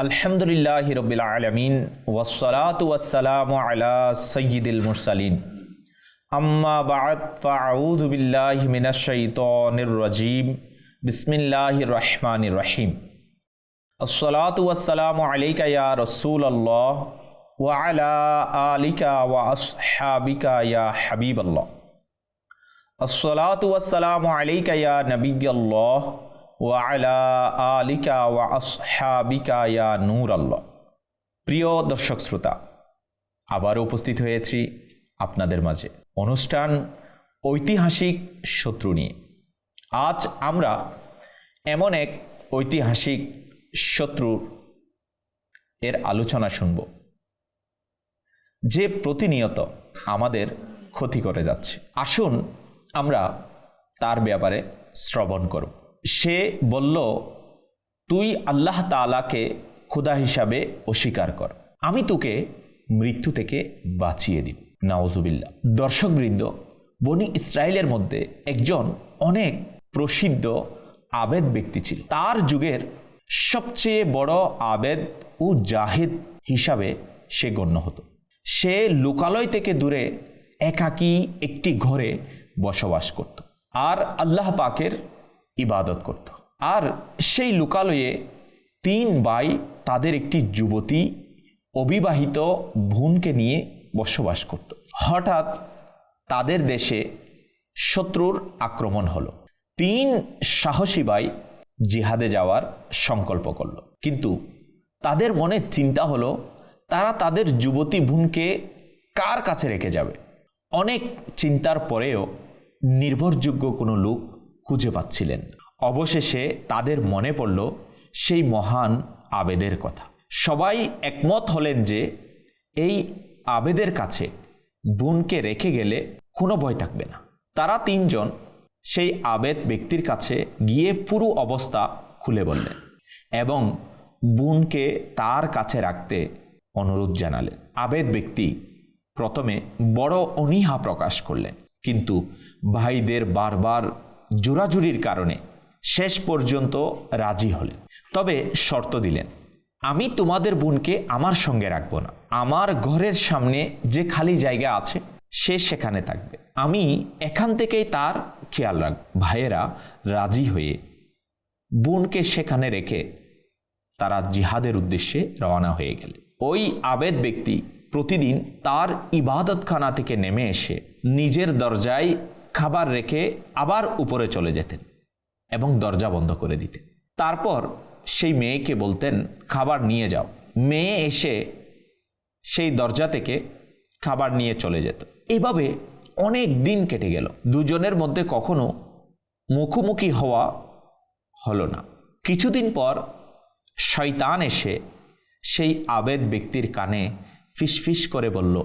আলহামদুলিল্লাহি রাব্বিল আলামিন ওয়াসসালাতু ওয়াসসালামু আলা সাইয়্যিদিল মুরসালিন আম্মা বা'দ ফাআউযু বিল্লাহি মিনাশ শাইতানির রাজীম বিসমিল্লাহির রহমানির রহিম আসসালাতু ওয়াসসালামু আলাইকা ইয়া রাসূলুল্লাহ ওয়া আলা আলিকা ওয়া আসহাবিকা ইয়া হাবিবাল্লাহ আসসালাতু ওয়াসসালামু আলাইকা ইয়া নবিয়্যাল্লাহ ওয়া আলা আলিকা ওয়া আসহাবিকা ইয়া নূর আল্লাহ। প্রিয় দর্শক শ্রোতা, আবারও উপস্থিত হয়েছি আপনাদের মাঝে অনুষ্ঠান ঐতিহাসিক শত্রু নিয়ে। আজ আমরা এমন এক ঐতিহাসিক শত্রুর এর আলোচনা শুনব যে প্রতিনিয়ত আমাদের ক্ষতি করে যাচ্ছে। আসুন আমরা তার ব্যাপারে শ্রবণ করব। সে বলল, তুই আল্লাহ তাআলাকে খোদা হিসাবে অস্বীকার কর, আমি তোকে মৃত্যু থেকে বাঁচিয়ে দিব। নাউজুবিল্লাহ। দর্শকবৃন্দ, বনি ইসরায়েলের মধ্যে একজন অনেক প্রসিদ্ধ আবেদ ব্যক্তি ছিল। তার যুগের সবচেয়ে বড় আবেদ ও জাহিদ হিসাবে সে গণ্য হতো। সে লোকালয় থেকে দূরে একাকী একটি ঘরে বসবাস করত আর আল্লাহ পাকের ইবাদত করত। আর সেই লোকালয়ে 3 ভাই তাদের একটি যুবতী অবিবাহিত বোনকে নিয়ে বসবাস করত। হঠাৎ তাদের দেশে শত্রুর আক্রমণ হলো। 3 সাহসী ভাই জিহাদে যাওয়ার সংকল্প করল, কিন্তু তাদের মনে চিন্তা হলো তারা তাদের যুবতী বোনকে কার কাছে রেখে যাবে। অনেক চিন্তার পরেও নির্ভরযোগ্য কোনো লোক খুঁজে পাচ্ছিলেন। অবশেষে তাদের মনে পড়ল সেই মহান আবেদের কথা। সবাই একমত হলেন যে এই আবেদের কাছে বোনকে রেখে গেলে কোনো ভয় থাকবে না। তারা 3 জন সেই আবেদ ব্যক্তির কাছে গিয়ে পুরো অবস্থা খুলে বললেন এবং বোনকে তার কাছে রাখতে অনুরোধ জানালেন। আবেদ ব্যক্তি প্রথমে বড় অনীহা প্রকাশ করলেন, কিন্তু ভাইদের বারবার জোরাজুরির কারণে শেষ পর্যন্ত রাজি হলেন। তবে শর্ত দিলেন, আমি তোমাদের বোনকে আমার সঙ্গে রাখব না, আমার ঘরের সামনে যে খালি জায়গা আছে সে সেখানে থাকবে, আমি এখান থেকেই তার খেয়াল রাখব। ভাইয়েরা রাজি হয়ে বোনকে সেখানে রেখে তারা জিহাদের উদ্দেশ্যে রওনা হয়ে গেলেন। ওই আবেদ ব্যক্তি প্রতিদিন তার ইবাদতখানা থেকে নেমে এসে নিজের দরজায় খাবার রেখে আবার উপরে চলে যেতেন এবং দরজা বন্ধ করে দিতেন। তারপর সেই মেয়েকে বলতেন, খাবার নিয়ে যাও। মেয়ে এসে সেই দরজা থেকে খাবার নিয়ে চলে যেত। এইভাবে অনেক দিন কেটে গেল। দুজনের মধ্যে কখনো মুখোমুখি হওয়া হলো না। কিছুদিন পর শয়তান এসে সেই আবেদ ব্যক্তির কানে ফিসফিস করে বলল,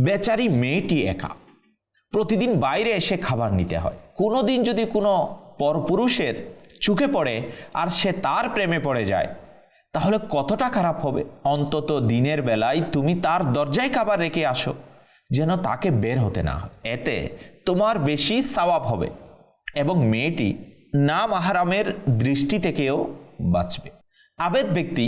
বেচারি মেয়েটি একা, প্রতিদিন বাইরে এসে খাবার নিতে হয়। কোনো দিন যদি কোনো পরপুরুষের চোখে পড়ে আর সে তার প্রেমে পড়ে যায় তাহলে কতটা খারাপ হবে। অন্তত দিনের বেলায় তুমি তার দরজায় খাবার রেখে আসো, যেন তাকে বের হতে না হয়, এতে তোমার বেশি সওয়াব হবে এবং মেয়েটি না মাহরামের দৃষ্টি থেকেও বাঁচবে। আবেদ ব্যক্তি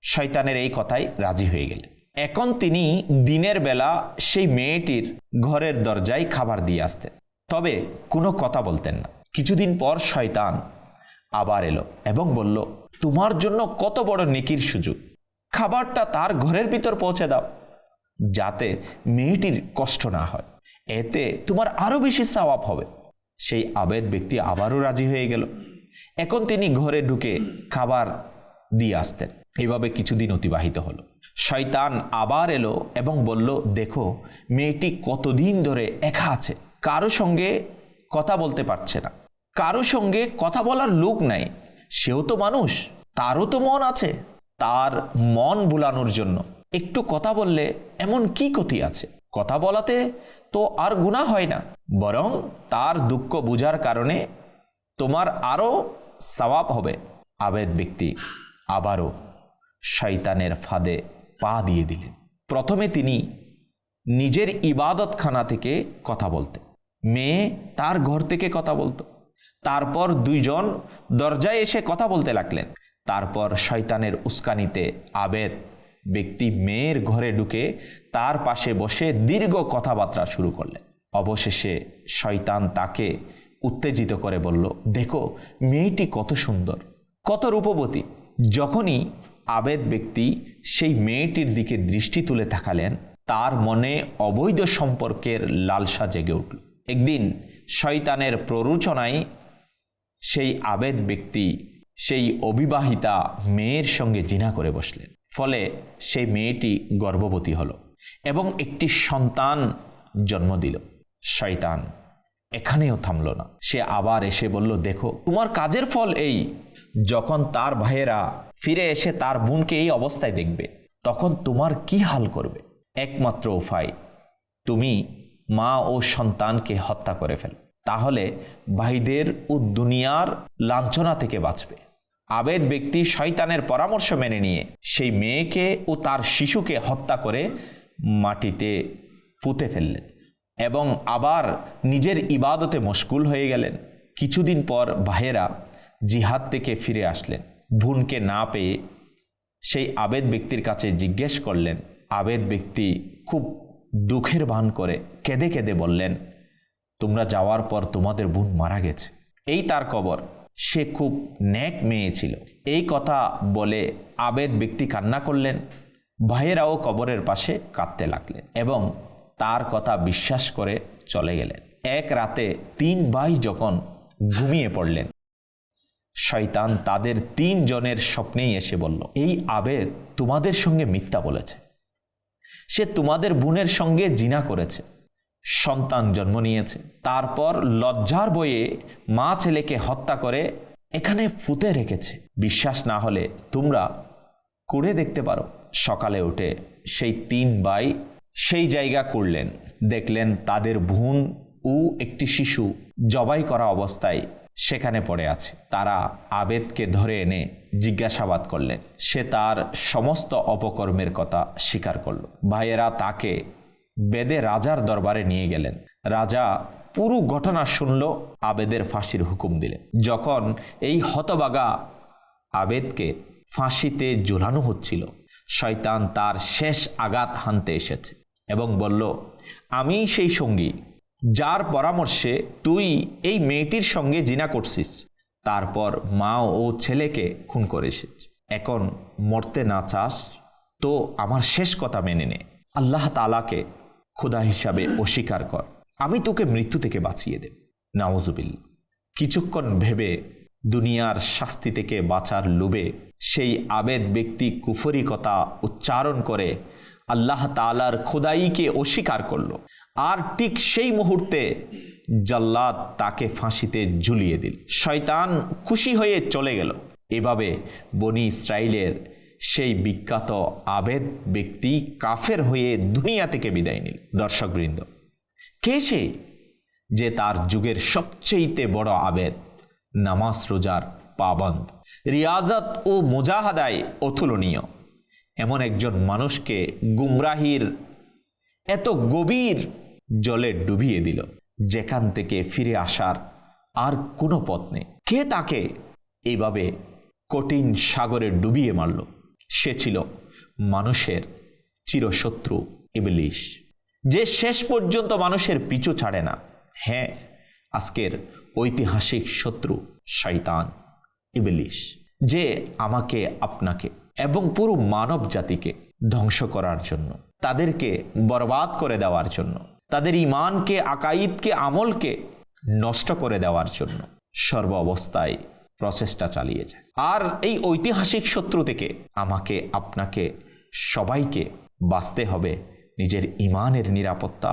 শয়তানের এই কথায় রাজি হয়ে গেলেন। এখন তিনি দিনের বেলা সেই মেয়েটির ঘরের দরজায় খাবার দিয়ে আসতেন, তবে কোনো কথা বলতেন না। কিছুদিন পর শয়তান আবার এলো এবং বলল, তোমার জন্য কত বড় নেকির সুযোগ, খাবারটা তার ঘরের ভিতর পৌঁছে দাও যাতে মেয়েটির কষ্ট না হয়, এতে তোমার আরো বেশি সওয়াব হবে। সেই আবেদ ব্যক্তি আবারও রাজি হয়ে গেল। এখন তিনি ঘরে ঢুকে খাবার দিয়ে আসতেন। এইভাবে কিছুদিন অতিবাহিত হলো। শয়তান আবার এলো এবং বলল, দেখো মেয়েটি কতদিন ধরে একা আছে, কারো সঙ্গে কথা বলতে পারছে না, কারো সঙ্গে কথা বলার লোক নাই, সেও তো মানুষ, তারও তো মন আছে, তার মন ভুলানোর জন্য একটু কথা বললে এমন কি ক্ষতি আছে? কথা বলাতে তো আর গুনাহ হয় না, বরং তার দুঃখ বুঝার কারণে তোমার আরো সওয়াব হবে। আবেদ ব্যক্তি আবারও শয়তানের ফাঁদে পা দিয়ে দিলেন। প্রথমে তিনি নিজের ইবাদতখানা থেকে কথা বলতেন, মেয়ে তার ঘর থেকে কথা বলতো, তারপর 2 জন দরজায় এসে কথা বলতে লাগলেন। তারপর শয়তানের উস্কানিতে আবেদ ব্যক্তি মেয়ের ঘরে ঢুকে তার পাশে বসে দীর্ঘ কথাবার্তা শুরু করলেন। অবশেষে শয়তান তাকে উত্তেজিত করে বলল, দেখো মেয়েটি কত সুন্দর, কত রূপবতী। যখনই আবেদ ব্যক্তি সেই মেয়েটির দিকে দৃষ্টি তুলে তাকালেন, তার মনে অবৈধ সম্পর্কের লালসা জেগে উঠল। একদিন শয়তানের প্ররোচনায় সেই আবেদ ব্যক্তি সেই অবিবাহিতা মেয়ের সঙ্গে জিনা করে বসলেন। ফলে সেই মেয়েটি গর্ভবতী হলো এবং একটি সন্তান জন্ম দিল। শয়তান এখানেও থামল না, সে আবার এসে বলল, দেখো তোমার কাজের ফল এই। যখন তার ভাইয়েরা ফিরে এসে তার বোনকে এই অবস্থায় দেখবে, তখন তোমার কি হাল করবে? একমাত্র উপায়, তুমি মা ও সন্তানকে হত্যা করে ফেল, তাহলে ভাইদের ও দুনিয়ার লাঞ্ছনা থেকে বাঁচবে। আবেদ ব্যক্তি শয়তানের পরামর্শ মেনে নিয়ে সেই মেয়েকে ও তার শিশুকে হত্যা করে মাটিতে পুঁতে ফেললেন এবং আবার নিজের ইবাদতে মশগুল হয়ে গেলেন। কিছুদিন পর ভাইয়েরা জিহাদ থেকে ফিরে আসলেন। বোনকে না পেয়ে সেই আবেদ ব্যক্তির কাছে জিজ্ঞেস করলেন। আবেদ ব্যক্তি খুব দুঃখের ভান করে কেঁদে কেঁদে বললেন, তোমরা যাওয়ার পর তোমাদের বোন মারা গেছে, এই তার কবর। সে খুব নেক মেয়ে ছিল। এই কথা বলে আবেদ ব্যক্তি কান্না করলেন। ভাইয়েরাও কবরের পাশে কাঁদতে লাগলেন এবং তার কথা বিশ্বাস করে চলে গেলেন। এক রাতে 3 ভাই যখন ঘুমিয়ে পড়লেন, শয়তান তাদের 3 জনের স্বপ্নেই এসে বলল, এই আবেদ তোমাদের সঙ্গে মিথ্যা বলেছে, সে তোমাদের বোনের সঙ্গে জিনা করেছে, সন্তান জন্ম নিয়েছে, তারপর লজ্জার বয়ে মা ছেলেকে হত্যা করে এখানে পুঁতে রেখেছে। বিশ্বাস না হলে তোমরা করে দেখতে পারো। সকালে উঠে সেই 3 ভাই সেই জায়গা করলেন, দেখলেন তাদের বোন ও একটি শিশু জবাই করা অবস্থায় সেখানে পড়ে আছে। তারা আবেদকে ধরে এনে জিজ্ঞাসাবাদ করলেন। সে তার সমস্ত অপকর্মের কথা স্বীকার করল। ভাইয়েরা তাকে বেদে রাজার দরবারে নিয়ে গেলেন। রাজা পুরো ঘটনা শুনল, আবেদের ফাঁসির হুকুম দিলেন। যখন এই হতভাগা আবেদকে ফাঁসিতে ঝুলানো হচ্ছিল, শয়তান তার শেষ আঘাত হানতে এসেছে এবং বলল, আমি সেই সঙ্গী যার পরামর্শে তুই এই মেয়েটির সঙ্গে জিনা করছিস, তারপর মা ও ছেলেকে খুন করেছিস। এখন মরতে না চাস তো আমার শেষ কথা মেনে নে, আল্লাহ তাআলাকে খোদা হিসাবে অস্বীকার কর, আমি তোকে মৃত্যু থেকে বাঁচিয়ে দেব। নাউজুবিল্লাহ। কিছুক্ষণ ভেবে দুনিয়ার শাস্তি থেকে বাঁচার লোভে সেই আবেদ ব্যক্তি কুফরি কথা উচ্চারণ করে আল্লাহ তাআলার খোদাইকে অস্বীকার করল। আর ঠিক সেই মুহূর্তে জাল্লাদ তাকে ফাঁসিতে ঝুলিয়ে দিল। শয়তান খুশি হয়ে চলে গেল। এভাবে বনি ইসরাইলের সেই বিখ্যাত আবেদ ব্যক্তি কাফের হয়ে দুনিয়া থেকে বিদায় নিল। দর্শকবৃন্দ, কে সে যে তার যুগের সবচেয়ে বড় আবেদ, নামাজ রোজার পাবন্দ, রিয়াজত ও মুজাহাদায় অতুলনীয় এমন একজন মানুষকে গুমরাহির এত গভীর জলে ডুবিয়ে দিল, যেখান থেকে ফিরে আসার আর কোনো পথ নেই। কে তাকে এইভাবে কঠিন সাগরে ডুবিয়ে মারল? সে ছিল মানুষের চিরশত্রু ইবলিস, যে শেষ পর্যন্ত মানুষের পিছু ছাড়ে না। হ্যাঁ, আজকের ঐতিহাসিক শত্রু শয়তান ইবলিস, যে আমাকে আপনাকে এবং পুরো মানব জাতিকে ধ্বংস করার জন্য, তাদেরকে বরবাদ করে দেওয়ার জন্য, তাদের ঈমানকে, আকাইদকে, আমলকে নষ্ট করে দেওয়ার জন্য সর্ব অবস্থায় প্রচেষ্টা চালিয়ে যায়। আর এই ঐতিহাসিক শত্রু থেকে আমাকে আপনাকে সবাইকে বাঁচতে হবে নিজের ঈমানের নিরাপত্তা,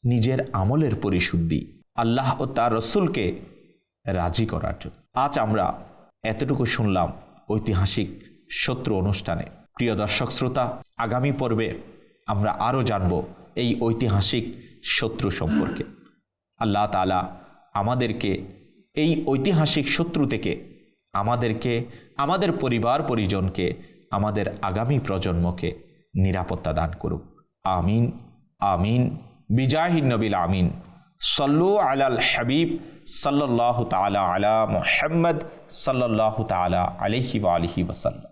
নিজের আমলের পরিশুদ্ধি, আল্লাহ ও তার রসুলকে রাজি করার জন্য। আজ আমরা এতটুকু শুনলাম ঐতিহাসিক শত্রু অনুষ্ঠানে। প্রিয় দর্শক শ্রোতা, আগামী পর্বে আমরা আরও জানব এই ঐতিহাসিক শত্রু সম্পর্কে। আল্লাহ তাআলা আমাদেরকে এই ঐতিহাসিক শত্রু থেকে আমাদেরকে, আমাদের পরিবার পরিজনকে, আমাদের আগামী প্রজন্মকে নিরাপত্তা দান করুক। আমিন আমিন বিজাহিন নবিল আমিন সল্লু আলাল হাবিব সাল্লাল্লাহু তাআলা আলা মুহাম্মদ সাল্লাল্লাহু তাআলা আলাইহি ওয়া আলিহি ওয়াসাল্লাম।